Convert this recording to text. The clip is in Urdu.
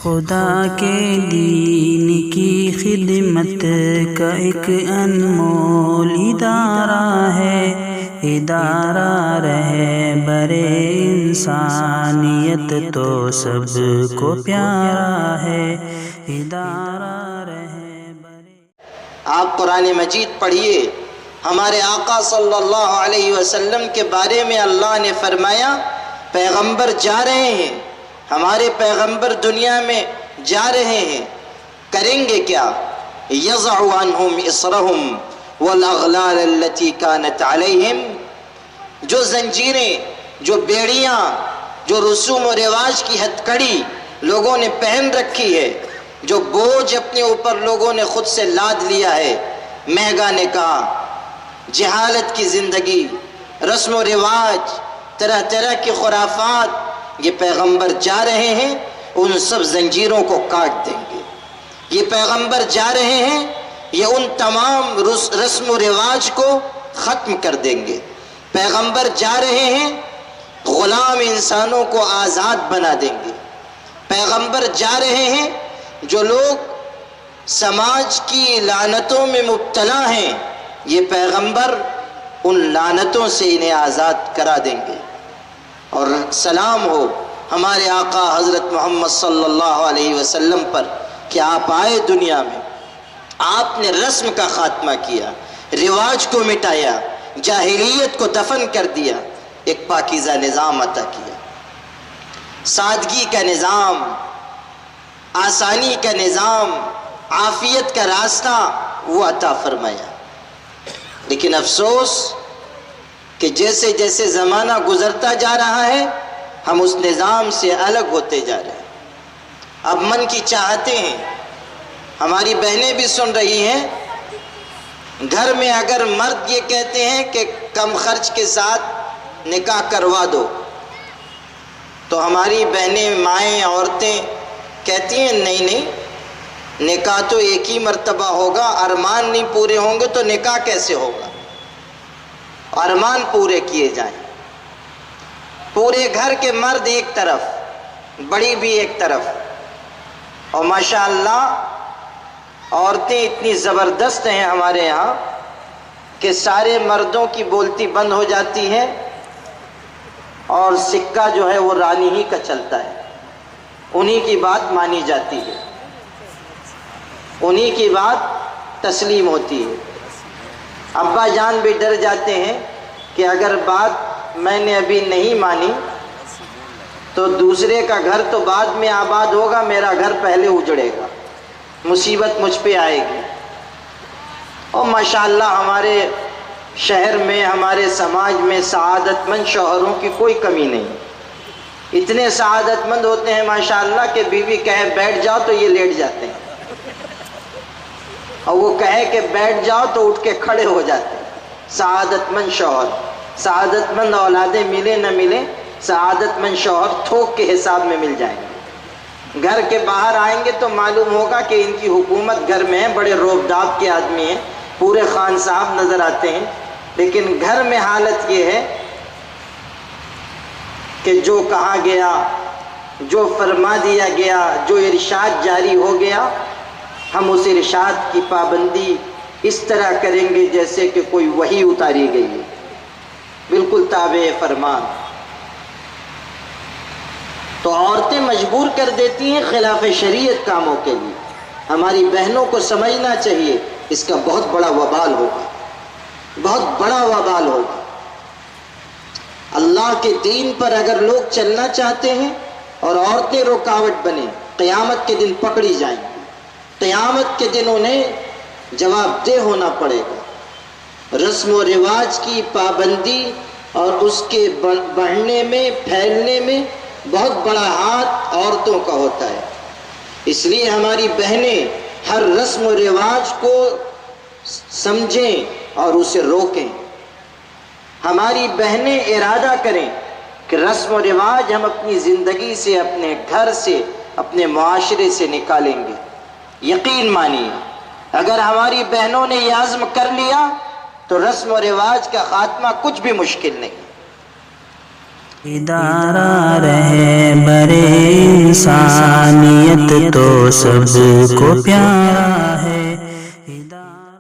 خدا کے دین کی خدمت کا ایک انمول ادارہ ہے، ادارہ رہے برے انسانیت تو سب کو پیارا ہے، ادارہ رہے برے۔ آپ قرآن مجید پڑھیے، ہمارے آقا صلی اللہ علیہ وسلم کے بارے میں اللہ نے فرمایا پیغمبر جا رہے ہیں، ہمارے پیغمبر دنیا میں جا رہے ہیں، کریں گے کیا؟ یضع عنہم اصرہم والاغلال التي كانت علیہم، جو زنجیریں، جو بیڑیاں، جو رسوم و رواج کی ہتھکڑی لوگوں نے پہن رکھی ہے، جو بوجھ اپنے اوپر لوگوں نے خود سے لاد لیا ہے، مہنگا نکاح، جہالت کی زندگی، رسم و رواج، طرح طرح کی خرافات، یہ پیغمبر جا رہے ہیں ان سب زنجیروں کو کاٹ دیں گے۔ یہ پیغمبر جا رہے ہیں، یہ ان تمام رسم و رواج کو ختم کر دیں گے۔ پیغمبر جا رہے ہیں، غلام انسانوں کو آزاد بنا دیں گے۔ پیغمبر جا رہے ہیں، جو لوگ سماج کی لعنتوں میں مبتلا ہیں، یہ پیغمبر ان لعنتوں سے انہیں آزاد کرا دیں گے۔ اور سلام ہو ہمارے آقا حضرت محمد صلی اللہ علیہ وسلم پر کہ آپ آئے دنیا میں، آپ نے رسم کا خاتمہ کیا، رواج کو مٹایا، جاہلیت کو دفن کر دیا، ایک پاکیزہ نظام عطا کیا، سادگی کا نظام، آسانی کا نظام، عافیت کا راستہ وہ عطا فرمایا۔ لیکن افسوس کہ جیسے جیسے زمانہ گزرتا جا رہا ہے ہم اس نظام سے الگ ہوتے جا رہے ہیں۔ اب من کی چاہتے ہیں، ہماری بہنیں بھی سن رہی ہیں، گھر میں اگر مرد یہ کہتے ہیں کہ کم خرچ کے ساتھ نکاح کروا دو، تو ہماری بہنیں، مائیں، عورتیں کہتی ہیں نہیں نہیں، نکاح تو ایک ہی مرتبہ ہوگا، ارمان نہیں پورے ہوں گے تو نکاح کیسے ہوگا؟ ارمان پورے کیے جائیں۔ پورے گھر کے مرد ایک طرف، بڑی بھی ایک طرف، اور ماشاءاللہ عورتیں اتنی زبردست ہیں ہمارے یہاں کہ سارے مردوں کی بولتی بند ہو جاتی ہے اور سکہ جو ہے وہ رانی ہی کا چلتا ہے، انہی کی بات مانی جاتی ہے، انہی کی بات تسلیم ہوتی ہے۔ ابا جان بھی ڈر جاتے ہیں کہ اگر بات میں نے ابھی نہیں مانی تو دوسرے کا گھر تو بعد میں آباد ہوگا، میرا گھر پہلے اجڑے گا، مصیبت مجھ پہ آئے گی۔ اور ماشاءاللہ ہمارے شہر میں، ہمارے سماج میں سعادت مند شوہروں کی کوئی کمی نہیں، اتنے سعادت مند ہوتے ہیں ماشاءاللہ کہ بیوی کہے بیٹھ جاؤ تو یہ لیٹ جاتے ہیں، اور وہ کہے کہ بیٹھ جاؤ تو اٹھ کے کھڑے ہو جاتے ہیں۔ سعادت مند شوہر، سعادت مند اولادیں ملے نہ ملے، سعادت مند شوہر تھوک کے حساب میں مل جائیں گے۔ گھر کے باہر آئیں گے تو معلوم ہوگا کہ ان کی حکومت گھر میں ہے، بڑے روب داب کے آدمی ہیں، پورے خان صاحب نظر آتے ہیں، لیکن گھر میں حالت یہ ہے کہ جو کہا گیا، جو فرما دیا گیا، جو ارشاد جاری ہو گیا، ہم اس ارشاد کی پابندی اس طرح کریں گے جیسے کہ کوئی وحی اتاری گئی ہے، بالکل تابع فرمان۔ تو عورتیں مجبور کر دیتی ہیں خلاف شریعت کاموں کے لیے۔ ہماری بہنوں کو سمجھنا چاہیے اس کا بہت بڑا وبال ہوگا، بہت بڑا وبال ہوگا۔ اللہ کے دین پر اگر لوگ چلنا چاہتے ہیں اور عورتیں رکاوٹ بنیں، قیامت کے دن پکڑی جائیں گی، قیامت کے دن انہیں جواب دہ ہونا پڑے گا۔ رسم و رواج کی پابندی اور اس کے بڑھنے میں، پھیلنے میں بہت بڑا ہاتھ عورتوں کا ہوتا ہے۔ اس لیے ہماری بہنیں ہر رسم و رواج کو سمجھیں اور اسے روکیں۔ ہماری بہنیں ارادہ کریں کہ رسم و رواج ہم اپنی زندگی سے، اپنے گھر سے، اپنے معاشرے سے نکالیں گے۔ یقین مانیے، اگر ہماری بہنوں نے یہ عزم کر لیا تو رسم و رواج کا خاتمہ کچھ بھی مشکل نہیں۔ ادارہ رہے برے انسانیت تو سب کو پیارا ہے ادارہ